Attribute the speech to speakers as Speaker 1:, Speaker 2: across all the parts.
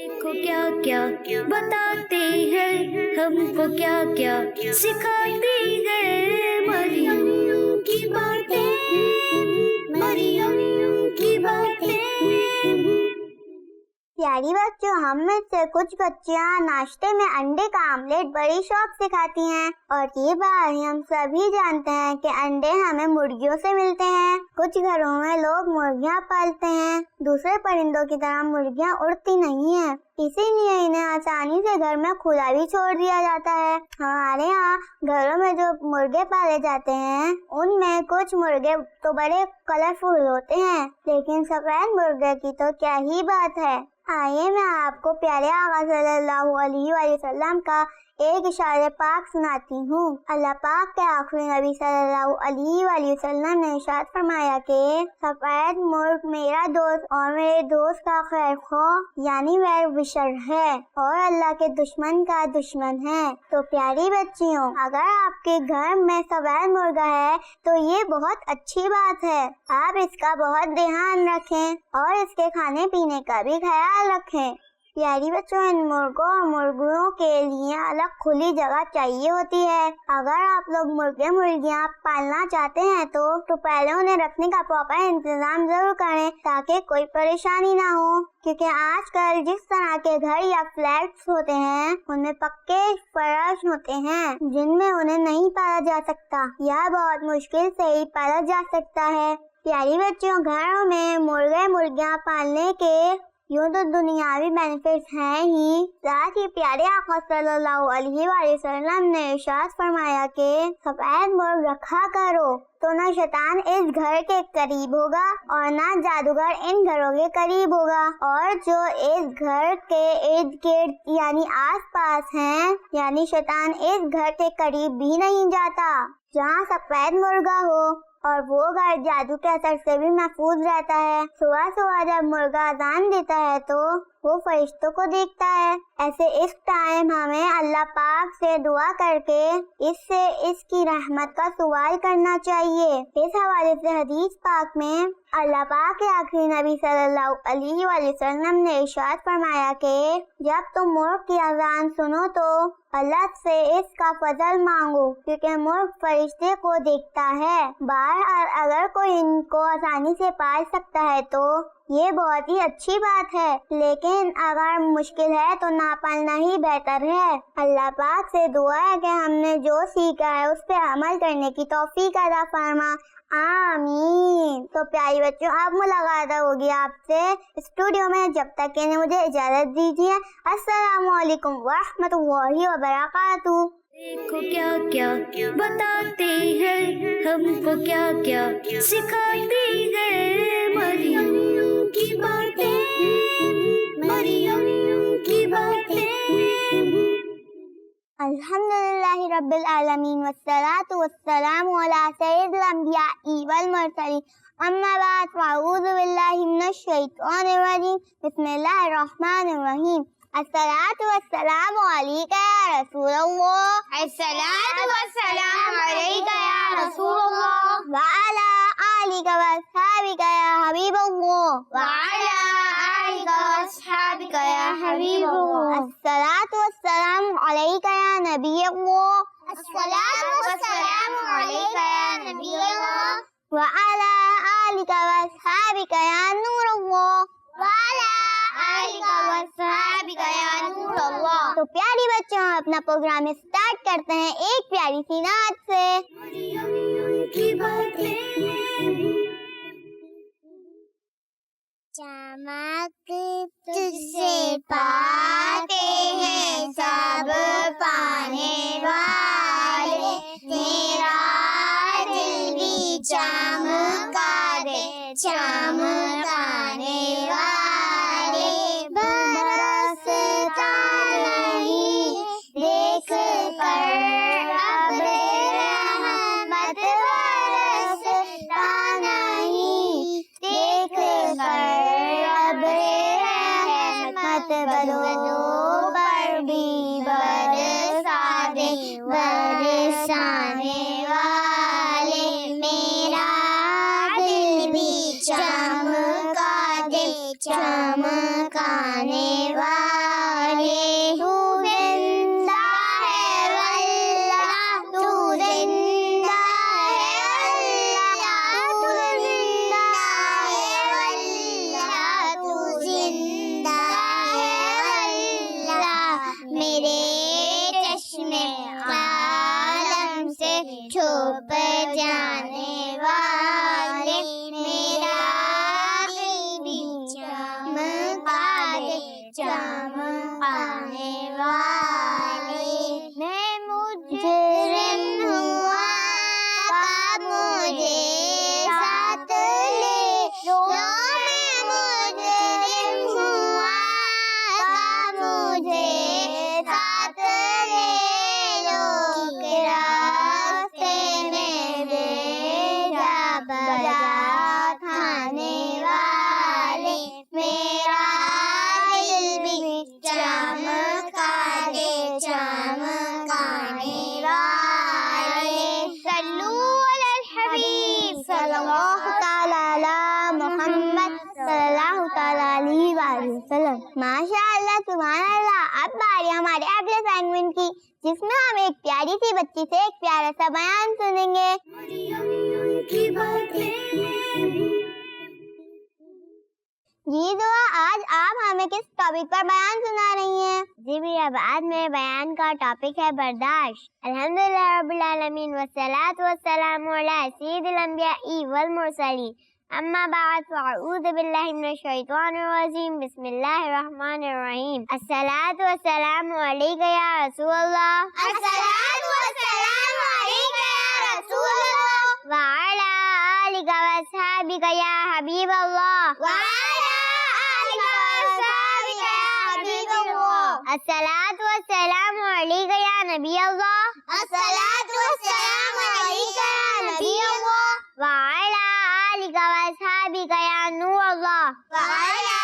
Speaker 1: देखो क्या क्या बताते हैं, हमको क्या क्या सिखाते हैं। मरियम की बातें, मरियम की बातें।
Speaker 2: प्यारी बच्चों, हम में से कुछ बच्चियां नाश्ते में अंडे का आमलेट बड़ी शौक से खाती हैं और ये बात हम सभी जानते हैं कि अंडे हमें मुर्गियों से मिलते हैं। कुछ घरों में लोग मुर्गियां पालते हैं। दूसरे परिंदों की तरह मुर्गियां उड़ती नहीं हैं, इसीलिए इन्हें आसानी से घर में खुला भी छोड़ दिया जाता है। हमारे यहाँ घरों में जो मुर्गे पाले जाते हैं उनमें कुछ मुर्गे तो बड़े कलरफुल होते हैं, लेकिन सफेद मुर्गे की तो क्या ही बात है। आइए मैं आपको प्यारे आका सल्लल्लाहु अलैहि वसल्लम का एक इशारे पाक सुनाती हूँ। अल्लाह पाक के आखिरी नबी सल्लल्लाहु अलैहि वसल्लम ने इरशाद फरमाया कि सफेद मुर्ग मेरा दोस्त और मेरे दोस्त का खैर खो यानी वेल विशर है और अल्लाह के दुश्मन का दुश्मन है। तो प्यारी बच्चियों, अगर आपके घर में सफेद मुर्गा है तो ये बहुत अच्छी बात है। आप इसका बहुत ध्यान रखें और इसके खाने पीने का भी ख्याल रखें। प्यारी बच्चों, इन मुर्गों और मुर्गियों के लिए अलग खुली जगह चाहिए होती है। अगर आप लोग मुर्गे मुर्गियां पालना चाहते हैं तो पहले उन्हें रखने का प्रॉपर इंतजाम जरूर करें ताकि कोई परेशानी ना हो, क्योंकि आजकल जिस तरह के घर या फ्लैट्स होते हैं उनमें पक्के फर्श होते हैं जिनमें उन्हें नहीं पाला जा सकता या बहुत मुश्किल से ही पाला जा सकता है। प्यारी बच्चों, घरों में मुर्गे मुर्गियां पालने के यूँ तो दुनियावी बेनिफिट्स हैं ही, साथ ही प्यारे आका सल्लल्लाहु अलैहि वसल्लम ने इरशाद फरमाया कि सफेद मुर्ग रखा करो तो ना शैतान इस घर के करीब होगा और ना जादूगर इन घरों के करीब होगा, और जो इस घर के इर्द गिर्द यानी आस पास हैं यानी शैतान इस घर के करीब भी नहीं जाता। जहाँ सफेद मुर्गा हो और वो घर जादू के असर से भी महफूज रहता है। सुबह सुबह जब मुर्गा अजान देता है तो वो फरिश्तों को देखता है। ऐसे इस टाइम हमें अल्लाह पाक से दुआ करके इससे इसकी रहमत का सवाल करना चाहिए। इस हवाले से हदीस पाक में अल्लाह पाक के आखिरी नबी सल्लल्लाहु अलैहि वसल्लम ने इरशाद फरमाया कि जब तुम मुर्ग की अजान सुनो तो अल्लाह से इसका फजल मांगो, क्योंकि मुर्ग फरिश्ते को देखता है। बाहर अगर कोई इनको आसानी से पाल सकता है तो ये बहुत ही अच्छी बात है, लेकिन अगर मुश्किल है तो ना पालना ही बेहतर है। अल्लाह पाक से दुआ है कि हमने जो सीखा है उस पे अमल करने की तौफीक अता फरमा। आमीन। तो प्यारी बच्चों, अब मुलाकात होगी आपसे स्टूडियो में, जब तक के लिए मुझे इजाजत दीजिए। अस्सलामु अलैकुम व रहमतुल्लाहि व बरकातुहू।
Speaker 1: देखो क्या क्या बताते हैं, हमको क्या क्या सिखाते हैं। मरियम की बातें, मरियम की बातें।
Speaker 2: अल्हम्दुलिल्लाहि रब्बिल आलमीन वस्सलातु वस्सलामु अला सय्यिदिल अंबिया'i वल मुरसलीन। अम्मा बाद फ़अऊज़ु बिल्लाहि मिनश शैतानिर रजीम। बिस्मिल्लाहिर रहमानिर रहीम। अस्सलातु वस्सलामु अलैका या रसूलल्लाह। अस्सलातु वस्सलामु अलैका या रसूलल्लाह। व अला आलिका व अस्हाबिका या हबीबल्लाह। व अला आलिका व अस्हाबिका या हबीबल्लाह। अस्सलातु वस्सलामु अलैका या नबीयल्लाह। अस्सलातु वस्सलामु अलैका या नबीयल्लाह। व अला आलिका व अस्हाबिका या नूरल्लाह। व अला आलिका व अस्हाबिका या नूरल्लाह। तो प्यारी बच्चों, अपना प्रोग्राम स्टार्ट करते हैं एक प्यारी सी नात से।
Speaker 1: मरियम की बातें।
Speaker 2: चमक तुझसे पाते हैं सब पाने वाले, तेरा दिल भी चमका दे चमकाने वाले। बरसता नहीं देख कर अब रहमत, बरसता नहीं देख कर अब रहमत। बरोबर भी बरसा दे बरसाने वाले, मेरा दिल भी चमका दे चमकाने वाले। चमकाने वाले, मैं मुजरिम हुआ कब मुझे साथ ले लो, मैं मुजरिम हुआ कब मुझे साथ ले लो, के रास्ते में भेजा बजा खाने वाले, मेरा दिल भी चमका दे चमकाने वाले। सल्लू अलल हबीब सल्लल्लाहु तआला अला मुहम्मद सल्लल्लाहु तआला अलैहि वसल्लम। माशाअल्लाह सुभान अल्लाह। अब बारी हमारे अगले सेगमेंट की, जिसमें हम एक प्यारी सी बच्ची से एक प्यारा सा बयान सुनेंगे।
Speaker 1: मरियम की बातें।
Speaker 2: जी दुआ, आज आप हमें किस टॉपिक पर बयान सुना रही हैं? जी भैया, आज मेरे बयान का टॉपिक है बर्दाश्त। अल्हम्दुलिल्लाह रब्बिल आलमीन वस्सलातु वस्सलामु अला सय्यिदिल अंबिया'i वल मुरसलीन। अम्मा बाद फ़अऊज़ु बिल्लाहि मिनश शैतानिर रजीम। बिस्मिल्लाहिर रहमानिर रहीम। अस्सलातु वस्सलामु अलैका या रसूलल्लाह। अस्सलातु वस्सलामु अलैका या रसूलल्लाह। व अला आलिका व अस्हाबिका या हबीबल्लाह। व अला आलिका व अस्हाबिका या हबीबल्लाह। अस्सलातु वस्सलामु अलैका या नबी अल्लाह। अस्सलातु वस्सलामु अलैका या नबी अल्लाह। व अला आलिका व अस्हाबिका या नूर अल्लाह। व अला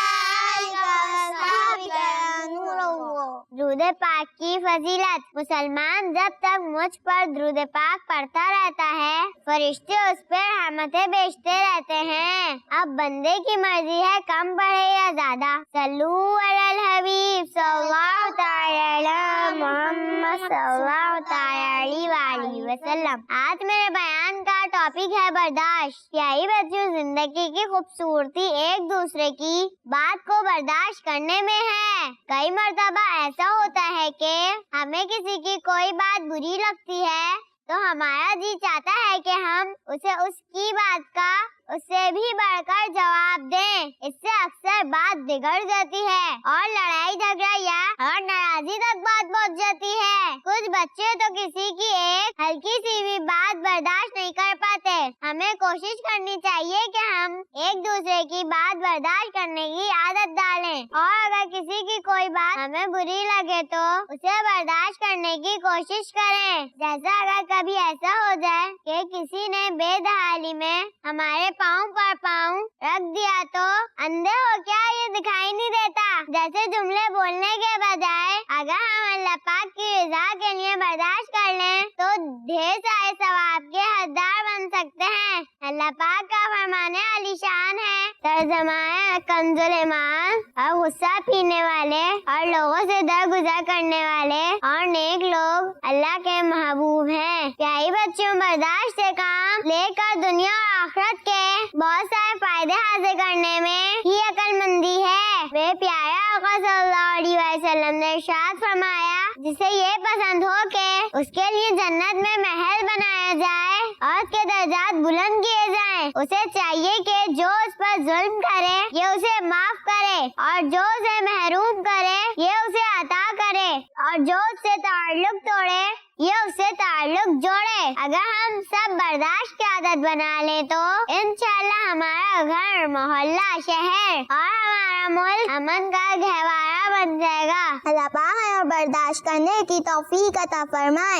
Speaker 2: आलिका व अस्हाबिका या नूर अल्लाह। दुरूद पाक की फजीलत। मुसलमान जब तक मुझ पर दुरूद पाक पढ़ता रहता है, फरिश्ते उस पर रहमतें भेजते रहते हैं। अब बंदे की मर्जी है कम पढ़े या ज्यादा। सल्लू अलल हबीब सल्लल्लाहु तआला अला मुहम्मद सल्लल्लाहु तआला अलैहि वसल्लम। आज मेरे बयान का टॉपिक है बर्दाश्त। प्यारी बच्चों, जिंदगी की खूबसूरती एक दूसरे की बात को बर्दाश्त करने में है। कई मर्तबा ऐसा होता है कि हमें किसी की कोई बात बुरी लगती है तो हमारा जी चाहता है कि हम उसे उसकी बात का उससे भी बढ़कर जवाब दें। इससे अक्सर बात बिगड़ जाती है और लड़ाई झगड़ा या और नाराजगी तक बात पहुंच जाती है। कुछ बच्चे तो किसी की एक हल्की सी भी बात बर्दाश्त नहीं कर पाते। हमें कोशिश करनी चाहिए कि हम एक दूसरे की बात बर्दाश्त करने की आदत डालें, और अगर किसी की कोई बात हमें बुरी लगे तो उसे बर्दाश्त करने की कोशिश करें। जैसा अगर कभी ऐसा हो जाए कि किसी ने बेदहाली में हमारे पाँव पर पाँव रख दिया तो अंधे हो क्या ये दिखाई नहीं देता जैसे जुमले बोलने के बजाय अगर हम अल्लाह पाक की रज़ा के लिए बर्दाश्त कर लें तो ढेर सारे सवाब के हकदार बन सकते हैं। अल्लाह पाक का फरमाने आलीशान है, तर्जमाए कंजुल ईमान, और गुस्सा पीने वाले और लोगों से दरगुजर करने वाले और नेक लोग अल्लाह के महबूब हैं। प्यारी बच्चों, बर्दाश्त से काम लेकर दुनिया और आखिरत के बहुत सारे फायदे हासिल करने में ही अक्लमंदी है। वे प्यारे आका सल्लल्लाहु अलैहि वसल्लम ने इरशाद फरमाया, जिसे ये पसंद हो के उसके लिए जन्नत में महल बनाया जाए और उसके दर्जात बुलंद किए जाएं, उसे चाहिए कि जो उस पर जुल्म करे ये उसे माफ करे, और जो उसे महरूम करे ये उसे अता करे, और जो उससे ताल्लुक तोड़े ये उससे ताल्लुक जोड़े। अगर हम सब बर्दाश्त की आदत बना लें तो इंशाअल्लाह हमारा घर, मोहल्ला, शहर और हमारा मुल्क अमन का गहवारा बन जाएगा। अल्लाह पाक हमें बर्दाश्त करने की तौफीक अता फरमाए,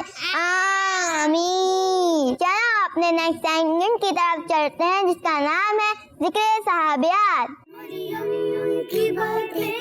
Speaker 2: आमीन। चलो अपने नेक्स्ट सेगमेंट की तरफ चलते हैं, जिसका नाम है जिक्र सहाबियात।
Speaker 1: मरियम की बातें।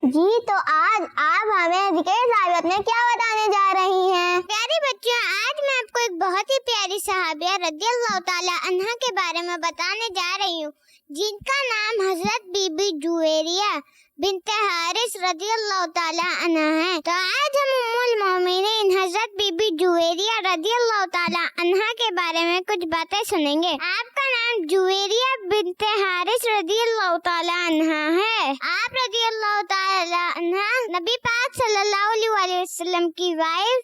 Speaker 2: जी तो आज आप हमें जिक्र सहाबियत में क्या बताने जा रही हैं?
Speaker 3: प्यारे बच्चों, आज मैं आपको एक बहुत ही प्यारी सहाबिया रज़ियल्लाहु ताला अन्हा के बारे में बताने जा रही हूँ, जिनका नाम हजरत बीबी जुवेरिया बिन्त हारिस रज़ियल्लाहु ताला अन्हा है। तो आज हम उम्मुल मोमिनीन हजरत बीबी जुवेरिया रज़ियल्लाहु ताला अन्हा के बारे में कुछ बातें सुनेंगे। आपका नाम जुवेरिया बिन्त हारिस रज़ियल्लाहु ताला अन्हा है। आप रज़ियल्लाहु ताला अन्हा नबी पाक सल्लल्लाहु अलैहि वसल्लम की वाइफ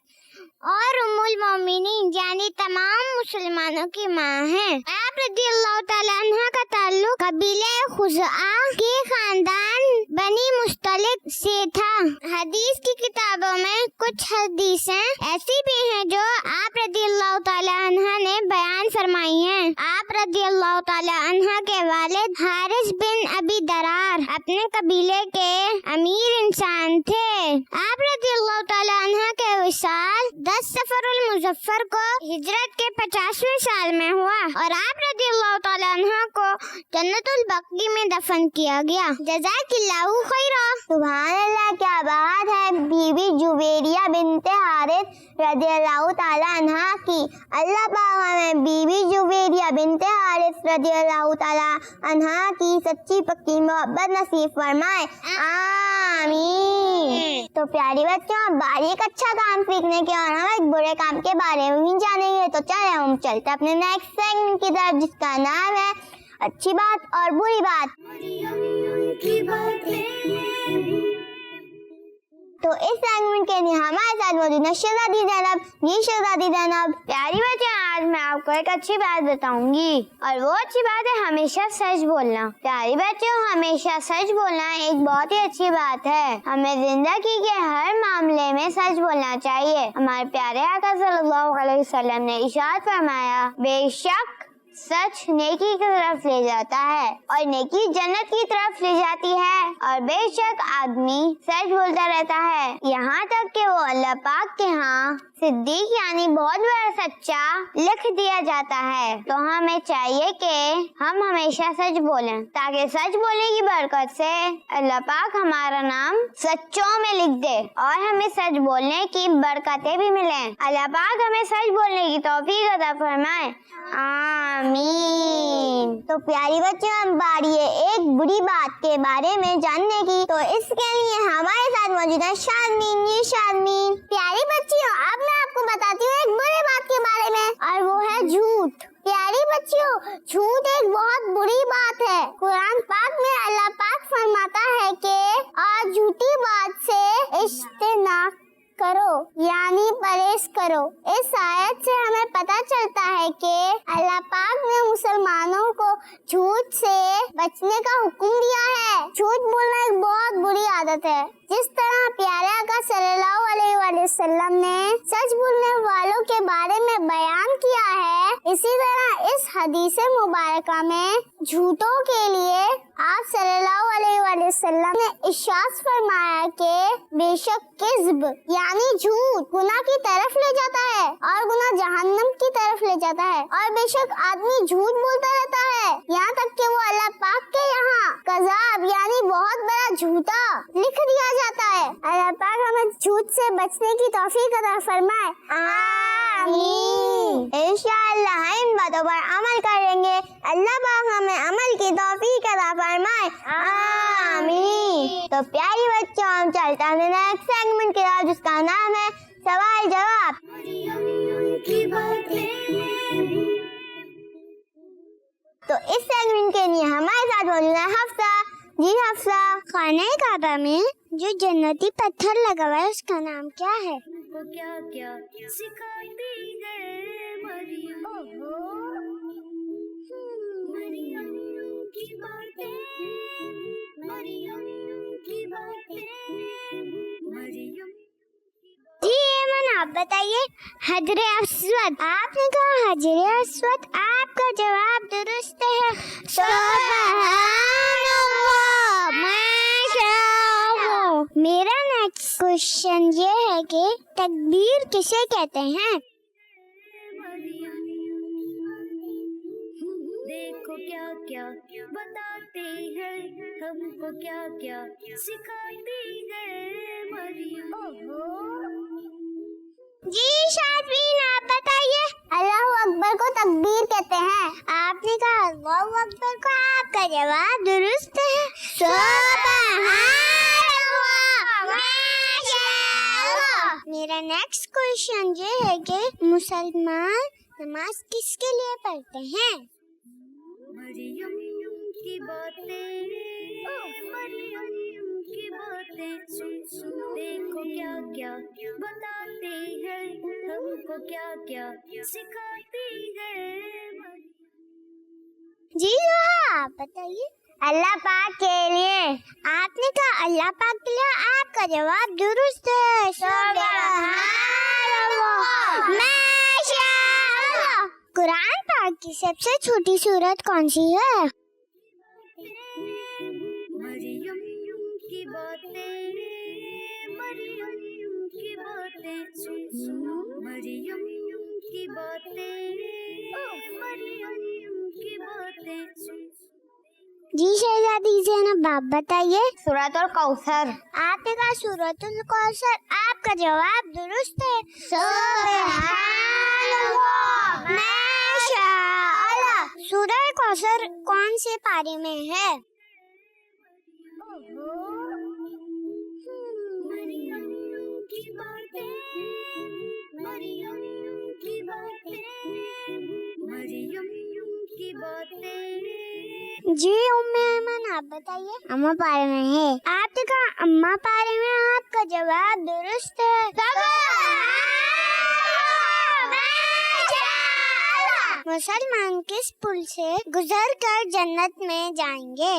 Speaker 3: اور उम्मुल मोमिनीन यानी तमाम मुसलमानों की माँ हैं। आप रज़ी अल्लाह ताला अन्हा का ताल्लुक कबीले खुज़आ के खानदान बनी मुस्तलिक से था। हदीस की किताबों में कुछ हदीसें ऐसी भी हैं जो आप रज़ी अल्लाह ताला अन्हा ने बयान फरमाई हैं। आप रज़ी अल्लाह ताला अन्हा के वालिद हारिस बिन अबी दरार अपने कबीले के अमीर इंसान थे। आप रज़ी अल्लाह ताला अन्हा के विसाल 10 सफरुल मुज़फ्फर को हिजरत के 50वें साल में हुआ और आप रज़ी अल्लाह ताला अन्हा को जन्नतुल बक़ी में दफन किया गया। जज़ाकिल्लाहु खैरा।
Speaker 2: सुभान अल्लाह, क्या बात है। बीबी जुवेरिया बिनते हारिस रज़ी अल्लाह ताला अन्हा की। अल्लाह पाक हमें बीबी जुवेरिया बिनते हारिस रज़ी अल्लाह ताला अन्हा की सच्ची पक्की मोहब्बत नसीब फरमाए, आमीन। तो प्यारी बच्चों, अब बारी एक अच्छा काम सीखने की और हम एक बुरे काम के बारे में भी जानेंगे। तो चले हम चलते अपने नेक्स्ट सेगमेंट की तरफ, जिसका नाम है अच्छी बात और बुरी बात।
Speaker 1: मरियम की बातें।
Speaker 2: तो इस सेगमेंट के लिए हमारे साथ मौजूद है शहजादी ज़ैनब। जी शहजादी ज़ैनब।
Speaker 4: प्यारी बच्चे, आज मैं आपको एक अच्छी बात बताऊंगी और वो अच्छी बात है हमेशा सच बोलना। प्यारी बच्चों, हमेशा सच बोलना एक बहुत ही अच्छी बात है। हमें जिंदगी के हर मामले में सच बोलना चाहिए। हमारे प्यारे आका सल्लल्लाहु अलैहि वसल्लम ने इरशाद फरमाया, बेशक सच नेकी की तरफ ले जाता है और नेकी जन्नत की तरफ ले जाती है और बेशक आदमी सच बोलता रहता है यहाँ तक कि वो अल्लाह पाक के यहाँ सिद्दीक यानी बहुत बड़ा सच्चा लिख दिया जाता है। तो हमें चाहिए कि हम हमेशा सच बोलें ताकि सच बोलने की बरकत से अल्लाह पाक हमारा नाम सच्चों में लिख दे और हमें सच बोलने की बरकतें भी मिलें। अल्लाह पाक हमें सच बोलने की तौफीक अता फरमाए, आमीन।
Speaker 2: तो प्यारी बच्चों, अब बारी है एक बुरी बात के बारे में जानने की। तो इसके लिए हमारे साथ मौजूद है शादमीन। ये शादमीन।
Speaker 3: प्यारी बच्चियों, अब मैं आपको बताती हूँ एक बुरी बात के बारे में और वो है झूठ। प्यारी बच्चियों, झूठ एक बहुत बुरी बात है। कुरान पाक में अल्लाह पाक फरमाता है कि और झूठी बात से इज्तनाब करो यानी परहेज करो। इस आयत से हमें पता चलता है कि अल्लाह पाक ने मुसलमानों को झूठ से बचने का हुक्म दिया है। झूठ बोलना एक बहुत बुरी आदत है। जिस तरह प्यारे आका सल्लल्लाहु अलैहि वसल्लम ने सच बोलने वालों के बारे में बयान किया है, इसी तरह इस हदीस मुबारका में झूठों के लिए आप सल्लल्लाहु अलैहि वसल्लम ने इरशाद फरमाया कि बेशक किज़्ब यानी झूठ गुनाह की तरफ ले जाता है और गुनाह जहन्नम की तरफ ले जाता है और बेशक आदमी झूठ बोलता रहता है यहाँ तक कि वो अल्लाह पाक के यहाँ कज़ाब यानी बहुत बड़ा झूठा लिख दिया जाता है। अल्लाह पाक हमें झूठ से बचने की तौफीक अता फरमाए,
Speaker 2: आमीन। इंशाअल्लाह हम इन बातों पर अमल करेंगे। अल्लाह पाक हमें अमल की तौफीक अता फरमाए, आमीन। तो प्यारी बच्चों, हम चलते हैं नेक्स्ट सेगमेंट की तरफ, जिसका नाम है सवाल जवाब।
Speaker 1: मरियम की बातें।
Speaker 2: तो इस सेगमेंट के लिए हमारे साथ मौजूद है हफ्सा। जी हफ्सा।
Speaker 3: खाने काबा में जो जन्नती पत्थर लगा हुआ है उसका नाम क्या है?
Speaker 1: वो क्या क्या सिखाती है मरियम। मरियम की बातें। मरियम की बातें। मरियम।
Speaker 3: जी एमन, आप बताइए। हजरे अस्वद। आपने कहा हजरे अस्वद, आपका जवाब दुरुस्त है। मेरा नेक्स्ट क्वेश्चन ये है कि तकबीर किसे कहते हैं?
Speaker 1: देखो क्या क्या बताते हैं हमको, क्या क्या सिखाते हैं मरियम।
Speaker 3: जी शादमीन, आप बताइए। अल्लाहु अकबर को तकबीर कहते हैं। आपने कहा अल्लाहु अकबर को, आपका जवाब दुरुस्त है। सुभान अल्लाह, माशाअल्लाह। मेरा नेक्स्ट क्वेश्चन ये है कि मुसलमान नमाज किसके लिए पढ़ते हैं?
Speaker 1: मरियम की बातें। मरियम की बातें सुन सुन, देखो क्या क्या बताते हैं हमको क्या क्या सिखाती है।
Speaker 3: जी आप बताइए।
Speaker 4: अल्लाह पाक के लिए।
Speaker 3: आपने कहा अल्लाह पाक के लिए, आपका जवाब दुरुस्त है। सुभानअल्लाह, माशाअल्लाह। कुरान पाक की सबसे छोटी सूरत कौन सी है?
Speaker 1: मरियम की बातें, मरियम की बातें, मरियम की बातें, मरियम की बातें।
Speaker 3: जी शहजादी ज़ैनब, आप बताइए।
Speaker 4: सूरतुल कौसर।
Speaker 3: आपने कहा सूरतुल कौसर, आपका जवाब दुरुस्त है। सुभानअल्लाह, माशाअल्लाह। सूरह कौसर कौन से पारे में है?
Speaker 1: मरियम की बातें, मरियम की बातें, मरियम की बातें।
Speaker 3: जी उम्मे ऐमन, आप बताइए। अम्मा पारे में है। आपने कहा अम्मा पारे में, आपका जवाब दुरुस्त है। मुसलमान किस पुल से गुजर कर जन्नत में जाएंगे?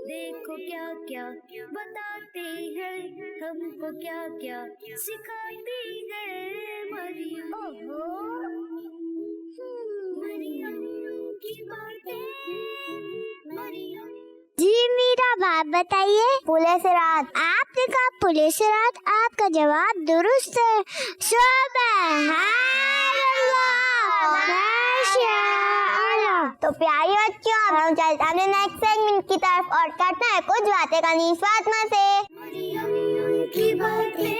Speaker 1: देखो क्या क्या बताते हैं, हमको क्या क्या सिखाती है मरियम। मरियम की बातें, मरियम।
Speaker 3: जी मीरा, बात बताइए।
Speaker 2: पुले से रात।
Speaker 3: आपने कहा पुले से रात, आपका जवाब दुरुस्त है। सुभानअल्लाह, माशाअल्लाह।
Speaker 2: तो प्यारी बच्चों, अब हम चलते हैं नेक्स्ट सेगमेंट की तरफ और करते हैं कुछ बातें कनीज़ फातिमा से।
Speaker 1: मरियम की बातें।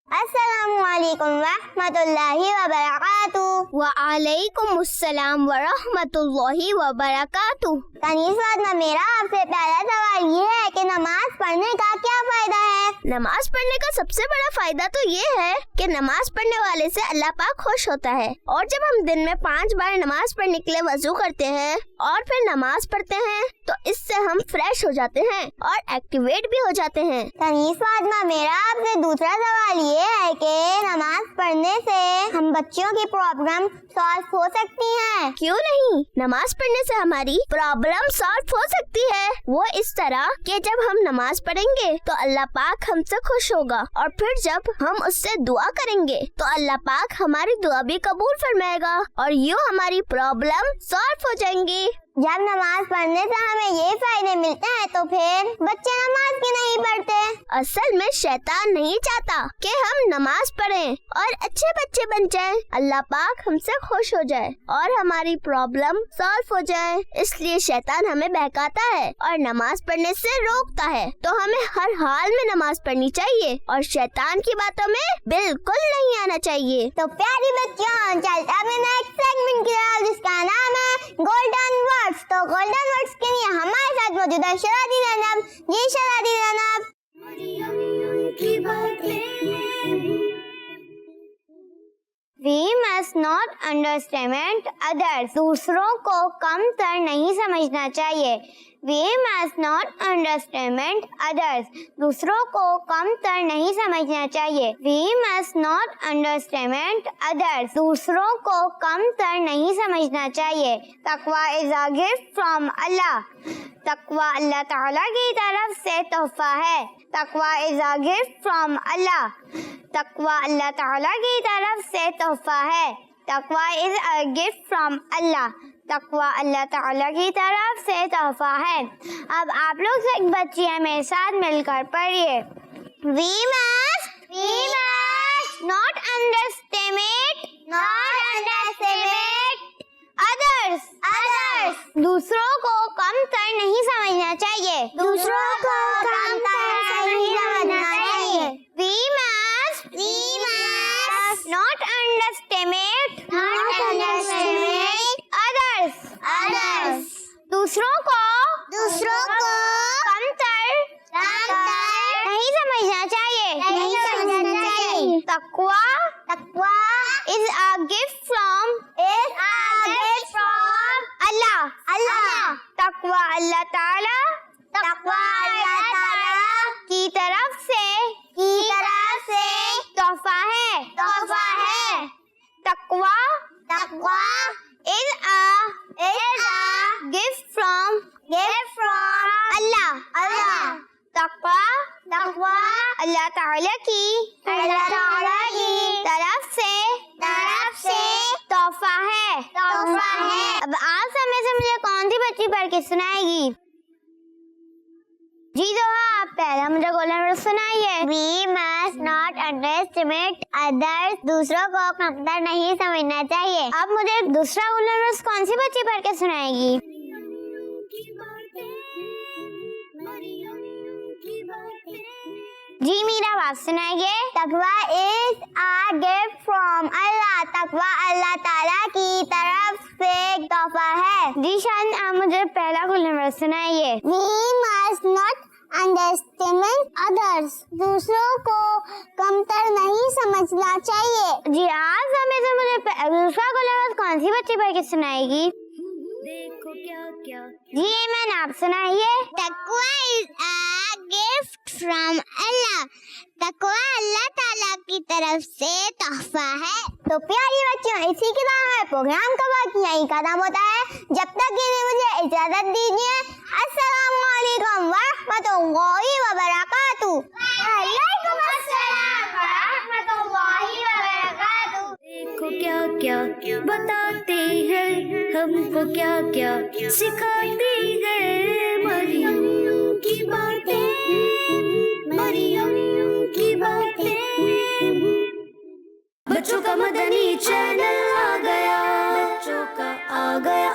Speaker 2: अस्सलामुअलैकुम वरहमतुल्लाहि वबरकातुहू।
Speaker 4: वालेकुमुस्सलाम वरहमतुल्लाहि वबरकातुहू।
Speaker 2: कनीज़ फातिमा, मेरा आपसे पहला सवाल ये है कि नमाज पढ़ने का क्या फायदा है?
Speaker 4: नमाज पढ़ने का सबसे बड़ा फायदा तो ये है कि नमाज पढ़ने वाले से अल्लाह पाक खुश होता है। और जब हम दिन में 5 बार नमाज पढ़ने के लिए वजू करते हैं और फिर नमाज पढ़ते हैं तो इससे हम फ्रेश हो जाते हैं और एक्टिवेट भी हो जाते हैं।
Speaker 2: कनीज़ फातिमा, मेरा आपसे दूसरा सवाल ये है कि नमाज पढ़ने से हम बच्चों की प्रॉब्लम सॉल्व हो सकती हैं?
Speaker 4: क्यों नहीं, नमाज पढ़ने से हमारी प्रॉब्लम सॉल्व हो सकती है। वो इस तरह कि जब हम नमाज पढ़ेंगे तो अल्लाह पाक हमसे खुश होगा और फिर जब हम उससे दुआ करेंगे तो अल्लाह पाक हमारी दुआ भी कबूल फरमाएगा और यूँ हमारी प्रॉब्लम सॉल्व हो जाएंगी।
Speaker 2: जब नमाज पढ़ने से हमें ये फायदे मिलते हैं तो फिर बच्चे नमाज क्यों नहीं पढ़ते?
Speaker 4: असल में शैतान नहीं चाहता कि हम नमाज पढ़ें और अच्छे बच्चे बन जाएं। अल्लाह पाक हमसे खुश हो जाए और हमारी प्रॉब्लम सॉल्व हो जाए, इसलिए शैतान हमें बहकाता है और नमाज पढ़ने से रोकता है। तो हमें हर हाल में नमाज पढ़नी चाहिए और शैतान की बातों में बिल्कुल नहीं आना चाहिए।
Speaker 2: तो प्यारी बच्चों, चलते हैं नेक्स्ट सेगमेंट की तरफ जिसका नाम है गोल्डन वर्ड्स। तो गोल्डन वर्ड्स के लिए हमारे साथ मौजूद है शहजादी ज़ैनब। जी शहजादी ज़ैनब।
Speaker 1: मरियम की बातें।
Speaker 4: We must not underestimate others. दूसरों को कमतर नहीं समझना चाहिए। We must not underestimate others. दूसरों को कमतर नहीं समझना चाहिए। We must not underestimate others. दूसरों को कमतर नहीं समझना चाहिए। तकवा is a gift from Allah. तकवा अल्लाह ताला की तरफ से तोहफा है। तकवा is a gift from Allah. तकवा अल्लाह ताला की तरफ से तोहफा है। तकवा is a gift from Allah. तकवा अल्लाह ताला की तरफ से तोहफा है। अब आप लोग से एक बच्चियाँ मेरे साथ मिलकर पढ़िए। We must not underestimate others. दूसरों को कमतर नहीं समझना चाहिए। दूसरों को कमतर नहीं समझना चाहिए। We must not underestimate others. दूसरों को कमतर नहीं समझना चाहिए। तकवा is a gift from Allah. तकवा अल्लाह ताला की तरफ से Taqwa is a gift from Allah. Taqwa Allah Ta'ala की तरफ से तोहफा है. अब आप समय से मुझे कौन सी बच्ची पढ़ के सुनाएगी? जी दोहा, आप पहला मुझे गोल्डन रूल्स सुनाइए.
Speaker 3: We must not underestimate others. दूसरों को कमतर नहीं समझना चाहिए.
Speaker 4: अब मुझे दूसरा गोल्डन रूल्स कौन सी बच्ची पढ़ के सुनाएगी? जी मीरा, आप सुनाइए.
Speaker 2: तकवा is a gift from Allah. तकवा अल्लाह ताला की तरफ से एक तोहफा है.
Speaker 4: जी शान, आप मुझे पहला गोल्डन रूल्स सुनाइए.
Speaker 3: We must not underestimate others. दूसरों को कमतर नहीं समझना चाहिए.
Speaker 4: जी आप समय से मुझे दूसरा गोल्डन रूल्स कौन सी बच्ची पढ़ के सुनाएगी?
Speaker 1: देखो क्या क्या
Speaker 4: जी ऐमन, आप सुनाइए.
Speaker 3: तकवा is a gift from Allah. तकवा अल्लाह ताला की तरफ से तोहफा है.
Speaker 2: तो प्यारी बच्चों, इसी के साथ हमारे प्रोग्राम का वक्त यहीं खत्म होता है. जब तक के लिए मुझे इजाजत दीजिए. अस्सलामु अलैकुम व रहमतुल्लाहि व बरकातुहू.
Speaker 3: वालेकुम अस्सलाम व रहमतुल्लाहि व बरकातुहू.
Speaker 1: देखो क्या क्या बताते हैं, हमको क्या क्या सिखाते हैं. मरियम की बातें, मरियम की बातें. बच्चों का मदनी चैनल आ गया, बच्चों का आ गया